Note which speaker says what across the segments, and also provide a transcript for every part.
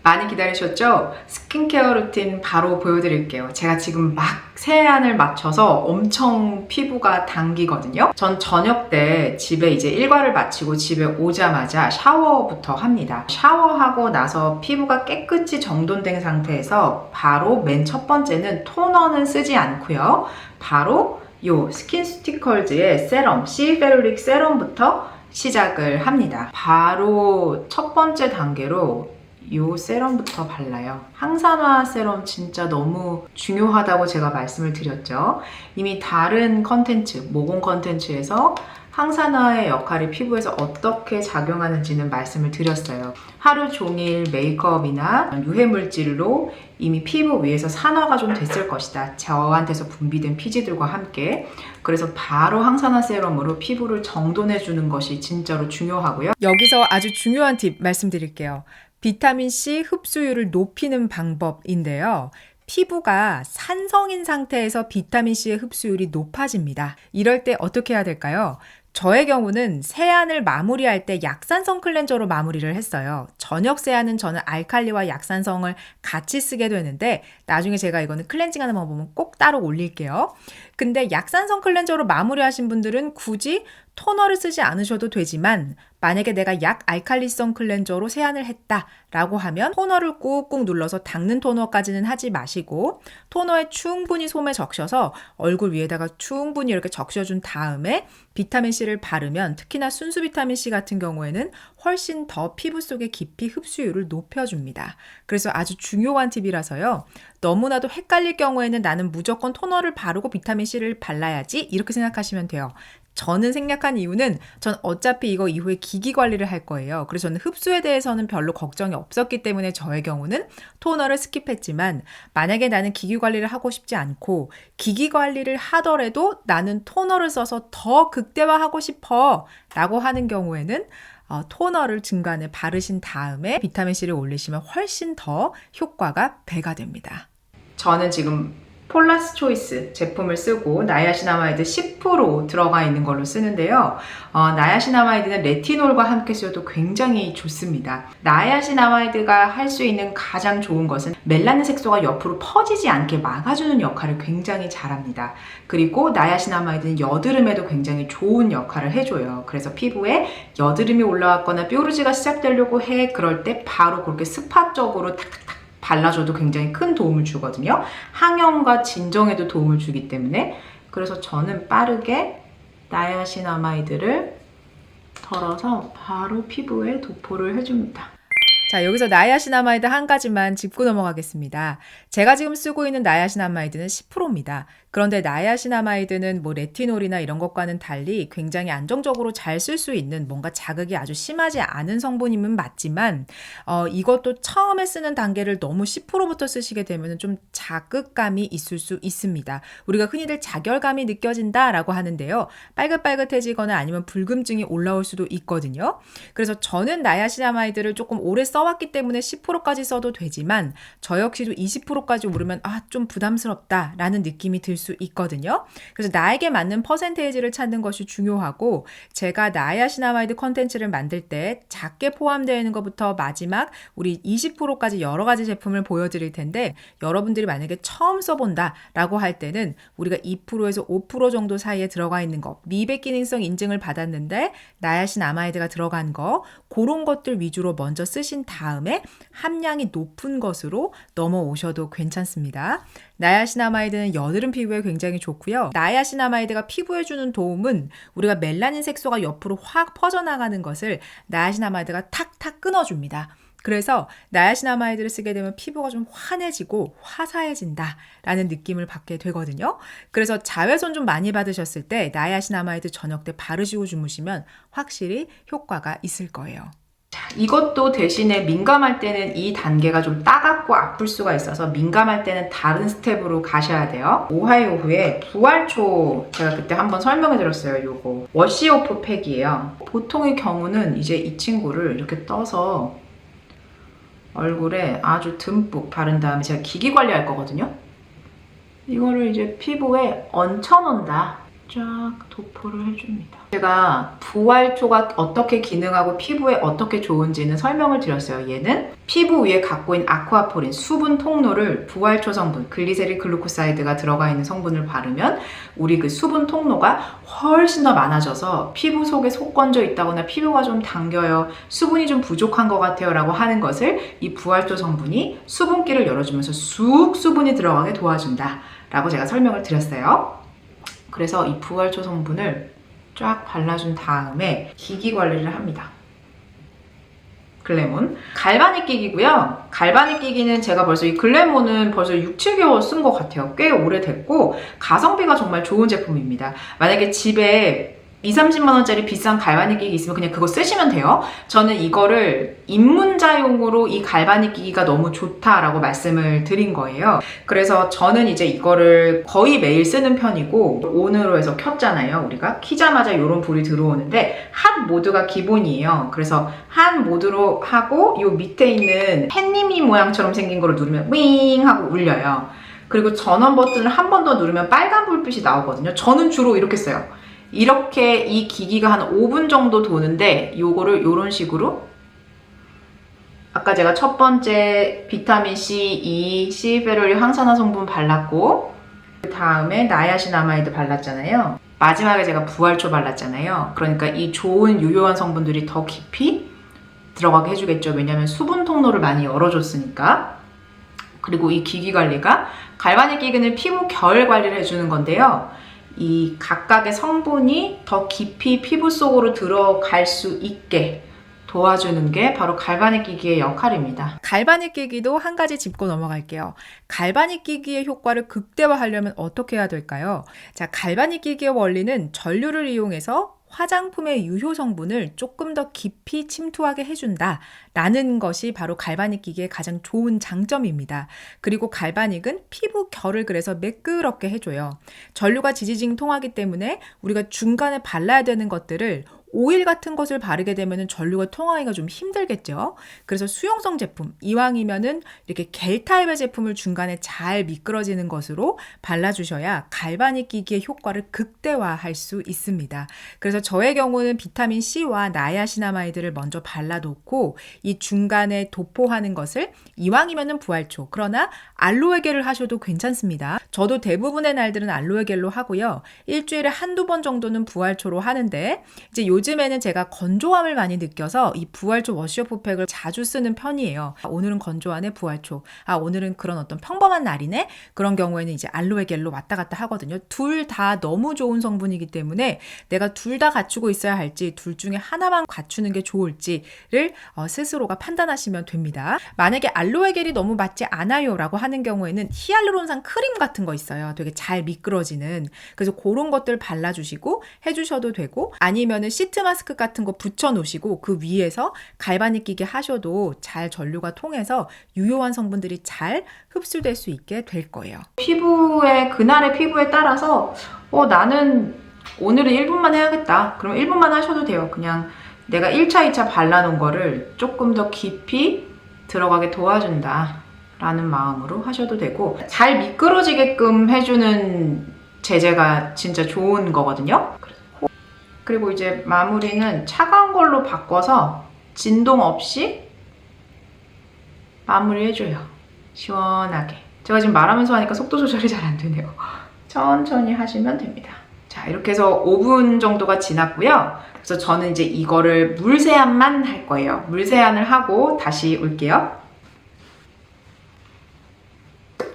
Speaker 1: 많이 기다리셨죠? 스킨케어 루틴 바로 보여드릴게요. 제가 지금 막 세안을 맞춰서 엄청 피부가 당기거든요. 전 저녁 때 집에 이제 일과를 마치고 집에 오자마자 샤워부터 합니다. 샤워하고 나서 피부가 깨끗이 정돈된 상태에서 바로 맨 첫 번째는 토너는 쓰지 않고요. 바로 요 스킨스티컬즈의 세럼, 시페룰릭 세럼부터 시작을 합니다. 바로 첫 번째 단계로 이 세럼부터 발라요. 항산화 세럼 진짜 너무 중요하다고 제가 말씀을 드렸죠. 이미 다른 컨텐츠, 모공 컨텐츠에서 항산화의 역할이 피부에서 어떻게 작용하는지는 말씀을 드렸어요. 하루 종일 메이크업이나 유해물질로 이미 피부 위에서 산화가 좀 됐을 것이다. 저한테서 분비된 피지들과 함께. 그래서 바로 항산화 세럼으로 피부를 정돈해주는 것이 진짜로 중요하고요.
Speaker 2: 여기서 아주 중요한 팁 말씀드릴게요. 비타민C 흡수율을 높이는 방법인데요. 피부가 산성인 상태에서 비타민C의 흡수율이 높아집니다. 이럴 때 어떻게 해야 될까요? 저의 경우는 세안을 마무리할 때 약산성 클렌저로 마무리를 했어요. 저녁 세안은 저는 알칼리와 약산성을 같이 쓰게 되는데 나중에 제가 이거는 클렌징하는 방법은 꼭 따로 올릴게요. 근데 약산성 클렌저로 마무리하신 분들은 굳이 토너를 쓰지 않으셔도 되지만 만약에 내가 약 알칼리성 클렌저로 세안을 했다라고 하면 토너를 꾹꾹 눌러서 닦는 토너까지는 하지 마시고 토너에 충분히 솜에 적셔서 얼굴 위에다가 충분히 이렇게 적셔준 다음에 비타민C를 바르면 특히나 순수 비타민C 같은 경우에는 훨씬 더 피부 속에 깊이 흡수율을 높여줍니다. 그래서 아주 중요한 팁이라서요. 너무나도 헷갈릴 경우에는 나는 무조건 토너를 바르고 비타민C를 발라야지 이렇게 생각하시면 돼요. 저는 생략한 이유는 전 어차피 이거 이후에 기기 관리를 할 거예요. 그래서 저는 흡수에 대해서는 별로 걱정이 없었기 때문에 저의 경우는 토너를 스킵했지만 만약에 나는 기기 관리를 하고 싶지 않고 기기 관리를 하더라도 나는 토너를 써서 더 극대화하고 싶어 라고 하는 경우에는 토너를 중간에 바르신 다음에 비타민C를 올리시면 훨씬 더 효과가 배가 됩니다.
Speaker 1: 저는 지금 폴라스 초이스 제품을 쓰고 나이아신아마이드 10% 들어가 있는 걸로 쓰는데요. 나이아신아마이드는 레티놀과 함께 써도 굉장히 좋습니다. 나이아신아마이드가 할 수 있는 가장 좋은 것은 멜라닌 색소가 옆으로 퍼지지 않게 막아주는 역할을 굉장히 잘합니다. 그리고 나이아신아마이드는 여드름에도 굉장히 좋은 역할을 해줘요. 그래서 피부에 여드름이 올라왔거나 뾰루지가 시작되려고 해 그럴 때 바로 그렇게 스팟적으로 탁탁탁 발라줘도 굉장히 큰 도움을 주거든요. 항염과 진정에도 도움을 주기 때문에 그래서 저는 빠르게 나이아신아마이드를 덜어서 바로 피부에 도포를 해줍니다.
Speaker 2: 자, 여기서 나이아신아마이드 한 가지만 짚고 넘어가겠습니다. 제가 지금 쓰고 있는 나이아신아마이드는 10%입니다. 그런데 나이아신아마이드는 뭐 레티놀이나 이런 것과는 달리 굉장히 안정적으로 잘 쓸 수 있는 뭔가 자극이 아주 심하지 않은 성분임은 맞지만 이것도 처음에 쓰는 단계를 너무 10%부터 쓰시게 되면 좀 자극감이 있을 수 있습니다. 우리가 흔히들 자결감이 느껴진다라고 하는데요. 빨긋빨긋해지거나 아니면 불금증이 올라올 수도 있거든요. 그래서 저는 나이아신아마이드를 조금 오래 써왔기 때문에 10%까지 써도 되지만 저 역시도 20%까지 오르면 좀 부담스럽다라는 느낌이 들 수 있거든요. 그래서 나에게 맞는 퍼센테이지를 찾는 것이 중요하고 제가 나이아신아마이드 컨텐츠를 만들 때 작게 포함되어 있는 것부터 마지막 우리 20%까지 여러 가지 제품을 보여드릴 텐데 여러분들이 만약에 처음 써본다라고 할 때는 우리가 2%에서 5% 정도 사이에 들어가 있는 거 미백 기능성 인증을 받았는데 나이아신아마이드가 들어간 거 그런 것들 위주로 먼저 쓰신 다음에 함량이 높은 것으로 넘어오셔도 괜찮습니다. 나이아신아마이드는 여드름 피부에 굉장히 좋고요. 나이아신아마이드가 피부에 주는 도움은 우리가 멜라닌 색소가 옆으로 확 퍼져나가는 것을 나이아신아마이드가 탁탁 끊어줍니다. 그래서 나이아신아마이드를 쓰게 되면 피부가 좀 환해지고 화사해진다 라는 느낌을 받게 되거든요. 그래서 자외선 좀 많이 받으셨을 때 나이아신아마이드 저녁 때 바르시고 주무시면 확실히 효과가 있을 거예요.
Speaker 1: 이것도 대신에 민감할 때는 이 단계가 좀 따갑고 아플 수가 있어서 민감할 때는 다른 스텝으로 가셔야 돼요. 오하이오 후에 부활초 제가 그때 한번 설명해 드렸어요. 요거 워시오프 팩이에요. 보통의 경우는 이제 이 친구를 이렇게 떠서 얼굴에 아주 듬뿍 바른 다음에 제가 기기 관리할 거거든요. 이거를 이제 피부에 얹혀 놓는다. 쫙 도포를 해줍니다. 제가 부활초가 어떻게 기능하고 피부에 어떻게 좋은지는 설명을 드렸어요. 얘는 피부 위에 갖고 있는 아쿠아포린, 수분 통로를 부활초 성분, 글리세릴 글루코사이드가 들어가 있는 성분을 바르면 우리 그 수분 통로가 훨씬 더 많아져서 피부 속에 속 건져 있다거나 피부가 좀 당겨요, 수분이 좀 부족한 것 같아요 라고 하는 것을 이 부활초 성분이 수분기를 열어주면서 쑥 수분이 들어가게 도와준다 라고 제가 설명을 드렸어요. 그래서 이 부활초 성분을 쫙 발라준 다음에 기기 관리를 합니다. 글래몬 갈바닉 기기고요. 갈바닉 기기는 제가 벌써 이 글래몬은 벌써 6, 7개월 쓴 것 같아요. 꽤 오래됐고 가성비가 정말 좋은 제품입니다. 만약에 집에 2, 30만 원짜리 비싼 갈바닉 기기 있으면 그냥 그거 쓰시면 돼요. 저는 이거를 입문자용으로 이 갈바닉 기기가 너무 좋다라고 말씀을 드린 거예요. 그래서 저는 이제 이거를 거의 매일 쓰는 편이고, 온으로 해서 켰잖아요. 우리가 키자마자 이런 불이 들어오는데 핫 모드가 기본이에요. 그래서 핫 모드로 하고 요 밑에 있는 햇님이 모양처럼 생긴 거를 누르면 윙 하고 울려요. 그리고 전원 버튼을 한 번 더 누르면 빨간 불빛이 나오거든요. 저는 주로 이렇게 써요. 이렇게 이 기기가 한 5분 정도 도는데 요거를 요런 식으로 아까 제가 첫 번째 비타민 C, E, C-베롤리 항산화 성분 발랐고 그 다음에 나야시나마이드 발랐잖아요. 마지막에 제가 부활초 발랐잖아요. 그러니까 이 좋은 유효한 성분들이 더 깊이 들어가게 해주겠죠. 왜냐면 수분 통로를 많이 열어줬으니까. 그리고 이 기기 관리가 갈바닉 기기는 피부 결 관리를 해주는 건데요. 이 각각의 성분이 더 깊이 피부 속으로 들어갈 수 있게 도와주는 게 바로 갈바닉 기기의 역할입니다.
Speaker 2: 갈바닉 기기도 한 가지 짚고 넘어갈게요. 갈바닉 기기의 효과를 극대화하려면 어떻게 해야 될까요? 자, 갈바닉 기기의 원리는 전류를 이용해서 화장품의 유효 성분을 조금 더 깊이 침투하게 해준다 라는 것이 바로 갈바닉 기기의 가장 좋은 장점입니다. 그리고 갈바닉은 피부 결을 그래서 매끄럽게 해줘요. 전류가 지지직 통하기 때문에 우리가 중간에 발라야 되는 것들을 오일 같은 것을 바르게 되면 전류가 통하기가 좀 힘들겠죠. 그래서 수용성 제품, 이왕이면은 이렇게 겔 타입의 제품을 중간에 잘 미끄러지는 것으로 발라주셔야 갈바닉 기기의 효과를 극대화할 수 있습니다. 그래서 저의 경우는 비타민 C와 나야시나마이드를 먼저 발라놓고 이 중간에 도포하는 것을 이왕이면은 부활초, 그러나 알로에겔을 하셔도 괜찮습니다. 저도 대부분의 날들은 알로에겔로 하고요. 일주일에 한두 번 정도는 부활초로 하는데 이제 요즘에는 제가 건조함을 많이 느껴서 이 부활초 워시오프 팩을 자주 쓰는 편이에요. 오늘은 건조하네, 부활초. 오늘은 그런 어떤 평범한 날이네? 그런 경우에는 이제 알로에겔로 왔다 갔다 하거든요. 둘 다 너무 좋은 성분이기 때문에 내가 둘 다 갖추고 있어야 할지, 둘 중에 하나만 갖추는 게 좋을지를 스스로가 판단하시면 됩니다. 만약에 알로에겔이 너무 맞지 않아요 라고 하는 경우에는 히알루론산 크림 같은 거 있어요. 되게 잘 미끄러지는. 그래서 그런 것들 발라주시고 해주셔도 되고, 아니면은 시트 마스크 같은 거 붙여 놓으시고 그 위에서 갈바닉 기기 하셔도 잘 전류가 통해서 유효한 성분들이 잘 흡수될 수 있게 될 거예요.
Speaker 1: 그날의 피부에 따라서 나는 오늘은 1분만 해야겠다. 그럼 1분만 하셔도 돼요. 그냥 내가 1차, 2차 발라놓은 거를 조금 더 깊이 들어가게 도와준다 라는 마음으로 하셔도 되고, 잘 미끄러지게끔 해주는 제제가 진짜 좋은 거거든요. 그리고 이제 마무리는 차가운 걸로 바꿔서 진동 없이 마무리해줘요. 시원하게. 제가 지금 말하면서 하니까 속도 조절이 잘 안 되네요. 천천히 하시면 됩니다. 자, 이렇게 해서 5분 정도가 지났고요. 그래서 저는 이제 이거를 물세안만 할 거예요. 물세안을 하고 다시 올게요.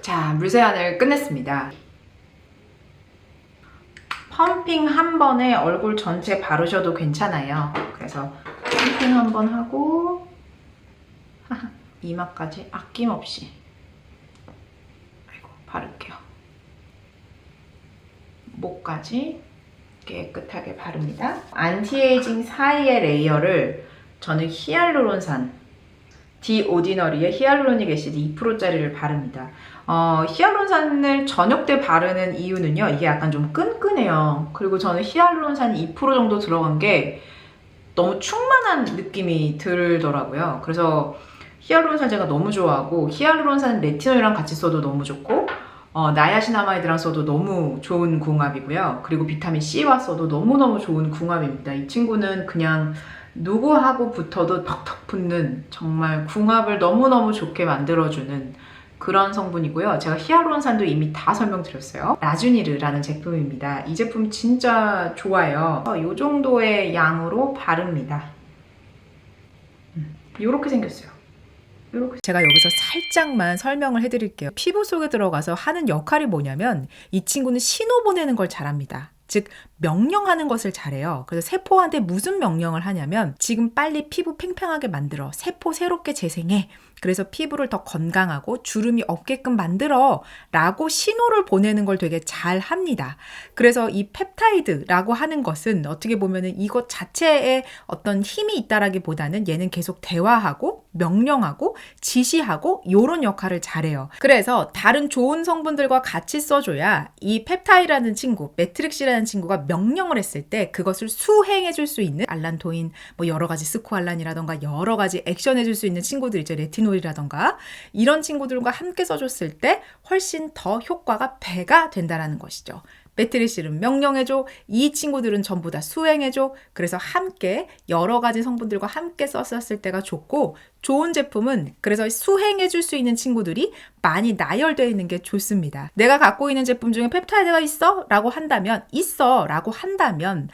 Speaker 1: 자, 물세안을 끝냈습니다. 펌핑 한 번에 얼굴 전체 바르셔도 괜찮아요. 그래서 펌핑 한 번 하고 이마까지 아낌없이 바를게요. 목까지 깨끗하게 바릅니다. 안티에이징 사이의 레이어를 저는 히알루론산 디오디너리의 히알루로닉 애시드 2%짜리를 바릅니다. 히알루론산을 저녁 때 바르는 이유는요, 이게 약간 좀 끈끈해요. 그리고 저는 히알루론산 2% 정도 들어간 게 너무 충만한 느낌이 들더라고요. 그래서 히알루론산 제가 너무 좋아하고, 히알루론산 레티놀이랑 같이 써도 너무 좋고, 나야시나마이드랑 써도 너무 좋은 궁합이고요. 그리고 비타민 C와 써도 너무너무 좋은 궁합입니다. 이 친구는 그냥 누구하고 붙어도 턱턱 붙는 정말 궁합을 너무너무 좋게 만들어주는 그런 성분이고요. 제가 히알루론산도 이미 다 설명드렸어요. 라주니르라는 제품입니다. 이 제품 진짜 좋아요. 이 정도의 양으로 바릅니다. 이렇게 생겼어요. 이렇게.
Speaker 2: 제가 여기서 살짝만 설명을 해드릴게요. 피부 속에 들어가서 하는 역할이 뭐냐면 이 친구는 신호 보내는 걸 잘합니다. 즉 명령하는 것을 잘해요. 그래서 세포한테 무슨 명령을 하냐면 지금 빨리 피부 팽팽하게 만들어. 세포 새롭게 재생해. 그래서 피부를 더 건강하고 주름이 없게끔 만들어 라고 신호를 보내는 걸 되게 잘 합니다. 그래서 이 펩타이드라고 하는 것은 어떻게 보면은 이것 자체에 어떤 힘이 있다라기보다는 얘는 계속 대화하고 명령하고 지시하고 요런 역할을 잘해요. 그래서 다른 좋은 성분들과 같이 써줘야 이 펩타이드라는 친구, 매트릭시라는 친구가 명령을 했을 때 그것을 수행해줄 수 있는 알란토인, 뭐 여러 가지 스코알란이라던가 여러 가지 액션해줄 수 있는 친구들 있죠. 레티놀이라던가 이런 친구들과 함께 써줬을 때 훨씬 더 효과가 배가 된다는 것이죠. 매트릭시는 명령해줘. 이 친구들은 전부 다 수행해줘. 그래서 함께 여러 가지 성분들과 함께 썼을 때가 좋고 좋은 제품은 그래서 수행해줄 수 있는 친구들이 많이 나열되어 있는 게 좋습니다. 내가 갖고 있는 제품 중에 펩타이드가 있어? 라고 한다면 있어 라고 한다면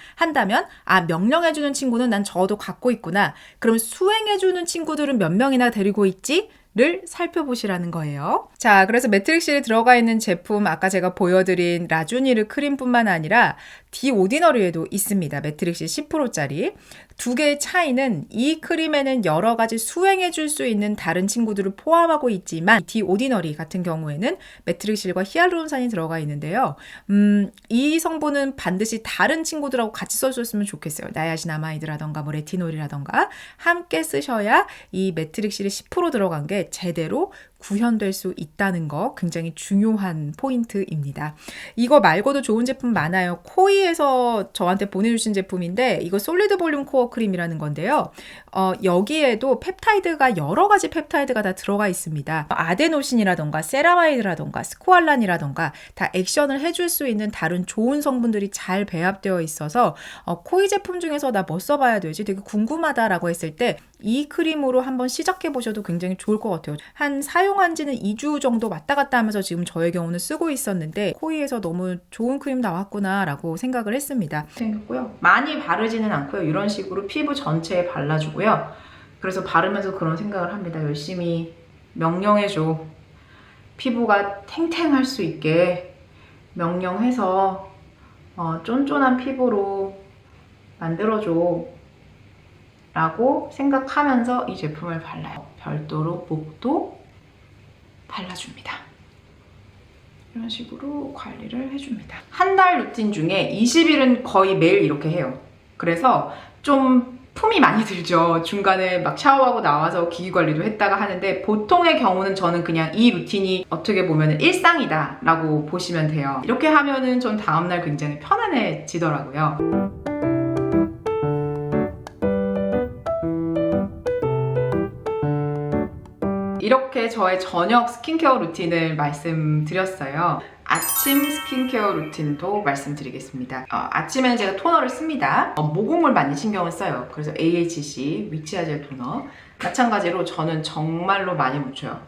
Speaker 2: 명령해주는 친구는 난 저도 갖고 있구나. 그럼 수행해주는 친구들은 몇 명이나 데리고 있지? 를 살펴보시라는 거예요. 자, 그래서 매트릭실에 들어가 있는 제품 아까 제가 보여드린 라주니르 크림뿐만 아니라 디오디너리에도 있습니다. 매트릭실 10%짜리. 두 개의 차이는 이 크림에는 여러 가지 수행해 줄 수 있는 다른 친구들을 포함하고 있지만 디오디너리 같은 경우에는 매트릭실과 히알루론산이 들어가 있는데요. 이 성분은 반드시 다른 친구들하고 같이 써줬으면 좋겠어요. 나야시나마이드라던가 뭐 레티놀이라던가 함께 쓰셔야 이 매트릭실이 10% 들어간 게 제대로 구현될 수 있다는 거 굉장히 중요한 포인트입니다. 이거 말고도 좋은 제품 많아요. 코이에서 저한테 보내주신 제품인데 이거 솔리드 볼륨 코어 크림이라는 건데요. 여기에도 펩타이드가 여러 가지 펩타이드가 다 들어가 있습니다. 아데노신이라던가 세라마이드라던가 스코알란이라던가 다 액션을 해줄 수 있는 다른 좋은 성분들이 잘 배합되어 있어서 코이 제품 중에서 나 뭐 써봐야 되지? 되게 궁금하다라고 했을 때 이 크림으로 한번 시작해 보셔도 굉장히 좋을 것 같아요. 한 사용한 지는 2주 정도 왔다 갔다 하면서 지금 저의 경우는 쓰고 있었는데 코이에서 너무 좋은 크림 나왔구나 라고 생각을 했습니다.
Speaker 1: 생겼고요. 많이 바르지는 않고요. 이런 식으로 피부 전체에 발라주고요. 그래서 바르면서 그런 생각을 합니다. 열심히 명령해줘. 피부가 탱탱할 수 있게 명령해서 쫀쫀한 피부로 만들어줘 라고 생각하면서 이 제품을 발라요. 별도로 목도 발라줍니다. 이런 식으로 관리를 해줍니다. 한 달 루틴 중에 20일은 거의 매일 이렇게 해요. 그래서 좀 품이 많이 들죠. 중간에 막 샤워하고 나와서 기기 관리도 했다가 하는데 보통의 경우는 저는 그냥 이 루틴이 어떻게 보면 일상이다 라고 보시면 돼요. 이렇게 하면은 전 다음날 굉장히 편안해지더라고요. 이렇게 저의 저녁 스킨케어 루틴을 말씀드렸어요. 아침 스킨케어 루틴도 말씀드리겠습니다. 아침에는 제가 토너를 씁니다. 모공을 많이 신경을 써요. 그래서 AHC 위치아젤 토너 마찬가지로 저는 정말로 많이 묻혀요.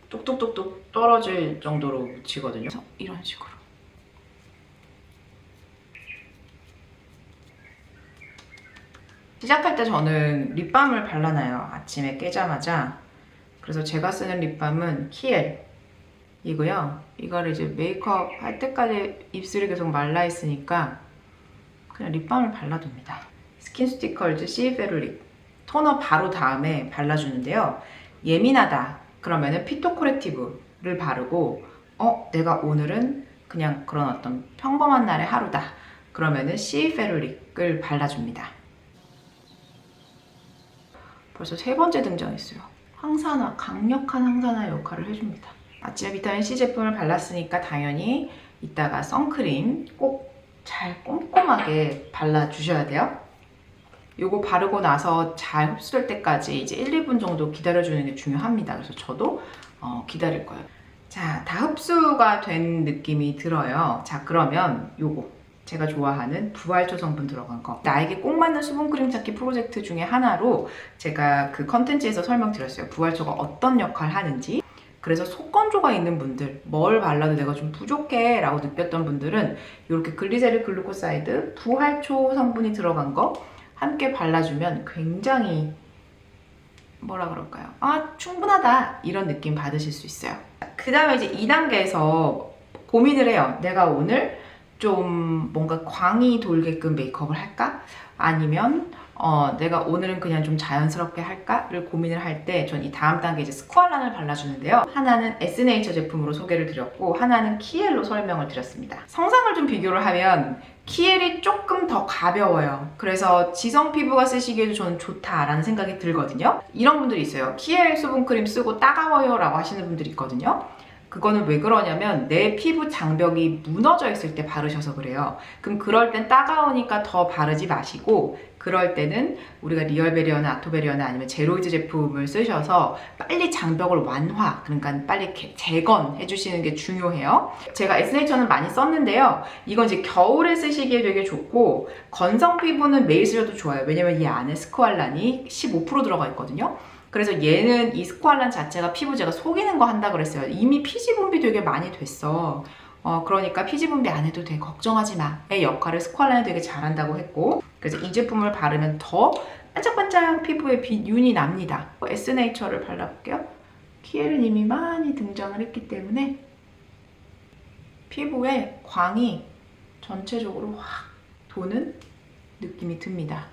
Speaker 1: 똑똑똑똑 떨어질 정도로 묻히거든요. 그래서 이런 식으로 시작할 때 저는 립밤을 발라놔요. 아침에 깨자마자. 그래서 제가 쓰는 립밤은 키엘이고요. 이거를 이제 메이크업 할 때까지 입술이 계속 말라 있으니까 그냥 립밤을 발라둡니다. 스킨스티컬즈 C 페룰릭 토너 바로 다음에 발라주는데요. 예민하다 그러면은 피토코렉티브를 바르고 내가 오늘은 그냥 그런 어떤 평범한 날의 하루다 그러면은 C 페룰릭을 발라줍니다. 벌써 3번째 등장했어요. 항산화, 강력한 항산화 역할을 해줍니다. 아침에 비타민 C 제품을 발랐으니까 당연히 이따가 선크림 꼭 잘 꼼꼼하게 발라주셔야 돼요. 요거 바르고 나서 잘 흡수될 때까지 이제 1, 2분 정도 기다려주는 게 중요합니다. 그래서 저도 기다릴 거예요. 자, 다 흡수가 된 느낌이 들어요. 자, 그러면 요거 제가 좋아하는 부활초 성분 들어간 거, 나에게 꼭 맞는 수분크림 찾기 프로젝트 중에 하나로 제가 그 컨텐츠에서 설명드렸어요. 부활초가 어떤 역할을 하는지. 그래서 속건조가 있는 분들, 뭘 발라도 내가 좀 부족해 라고 느꼈던 분들은 이렇게 글리세릴 글루코사이드 부활초 성분이 들어간 거 함께 발라주면 굉장히 뭐라 그럴까요? 아, 충분하다 이런 느낌 받으실 수 있어요. 그 다음에 이제 2단계에서 고민을 해요. 내가 오늘 좀 뭔가 광이 돌게끔 메이크업을 할까? 아니면 내가 오늘은 그냥 좀 자연스럽게 할까를 고민을 할 때 전 이 다음 단계 이제 스쿠알란을 발라주는데요. 하나는 에스네이처 제품으로 소개를 드렸고 하나는 키엘로 설명을 드렸습니다. 성상을 좀 비교를 하면 키엘이 조금 더 가벼워요. 그래서 지성 피부가 쓰시기에도 저는 좋다라는 생각이 들거든요. 이런 분들이 있어요. 키엘 수분크림 쓰고 따가워요 라고 하시는 분들이 있거든요. 그거는 왜 그러냐면 내 피부 장벽이 무너져 있을 때 바르셔서 그래요. 그럼 그럴 땐 따가우니까 더 바르지 마시고 그럴 때는 우리가 리얼베리어나 아토베리어나 아니면 제로이즈 제품을 쓰셔서 빨리 장벽을 완화, 그러니까 빨리 재건해 주시는 게 중요해요. 제가 에스네이처는 많이 썼는데요. 이건 이제 겨울에 쓰시기에 되게 좋고 건성 피부는 매일 쓰셔도 좋아요. 왜냐면 이 안에 스쿠알란이 15% 들어가 있거든요. 그래서 얘는 이 스쿠알란 자체가 피부 제가 속이는 거 한다 그랬어요. 이미 피지 분비 되게 많이 됐어. 그러니까 피지 분비 안 해도 돼. 걱정하지 마의 역할을 스쿠알란이 되게 잘한다고 했고 그래서 이 제품을 바르면 더 반짝반짝 피부에 윤이 납니다. 에스네이처를 발라볼게요. 키엘은 이미 많이 등장을 했기 때문에 피부에 광이 전체적으로 확 도는 느낌이 듭니다.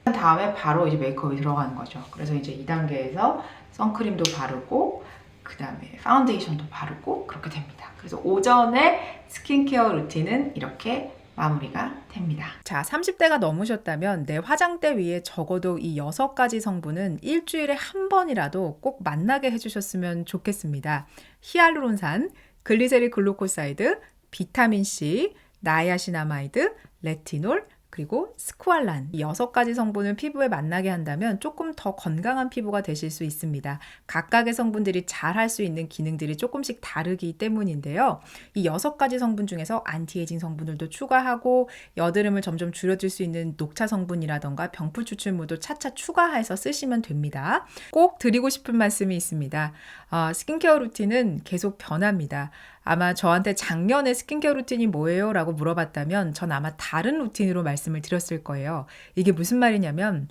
Speaker 1: 다음에 바로 이제 메이크업이 들어가는 거죠. 그래서 이제 2단계에서 선크림도 바르고 그 다음에 파운데이션도 바르고 그렇게 됩니다. 그래서 오전에 스킨케어 루틴은 이렇게 마무리가 됩니다.
Speaker 2: 자, 30대가 넘으셨다면 내 화장대 위에 적어도 이 6가지 성분은 일주일에 한 번이라도 꼭 만나게 해주셨으면 좋겠습니다. 히알루론산, 글리세릴 글루코사이드, 비타민C, 나이아신아마이드, 레티놀, 그리고 스쿠알란 이 6가지 성분을 피부에 만나게 한다면 조금 더 건강한 피부가 되실 수 있습니다. 각각의 성분들이 잘 할 수 있는 기능들이 조금씩 다르기 때문인데요. 이 6가지 성분 중에서 안티에이징 성분들도 추가하고 여드름을 점점 줄여줄 수 있는 녹차 성분이라던가 병풀 추출물도 차차 추가해서 쓰시면 됩니다. 꼭 드리고 싶은 말씀이 있습니다. 스킨케어 루틴은 계속 변합니다. 아마 저한테 작년에 스킨케어 루틴이 뭐예요? 라고 물어봤다면 전 아마 다른 루틴으로 말씀을 드렸을 거예요. 이게 무슨 말이냐면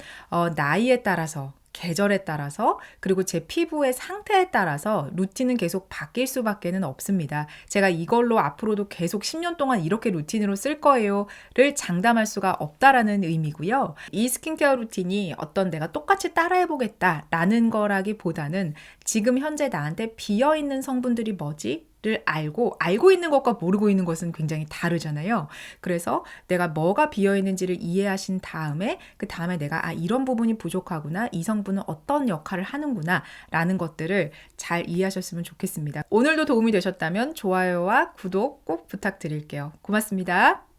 Speaker 2: 나이에 따라서 계절에 따라서 그리고 제 피부의 상태에 따라서 루틴은 계속 바뀔 수밖에는 없습니다. 제가 이걸로 앞으로도 계속 10년 동안 이렇게 루틴으로 쓸 거예요를 장담할 수가 없다라는 의미고요. 이 스킨케어 루틴이 어떤 내가 똑같이 따라해보겠다라는 거라기보다는 지금 현재 나한테 비어있는 성분들이 뭐지? 를 알고 있는 것과 모르고 있는 것은 굉장히 다르잖아요. 그래서 내가 뭐가 비어있는지를 이해하신 다음에 그 다음에 내가 이런 부분이 부족하구나, 이 성분은 어떤 역할을 하는구나 라는 것들을 잘 이해하셨으면 좋겠습니다. 오늘도 도움이 되셨다면 좋아요와 구독 꼭 부탁드릴게요. 고맙습니다.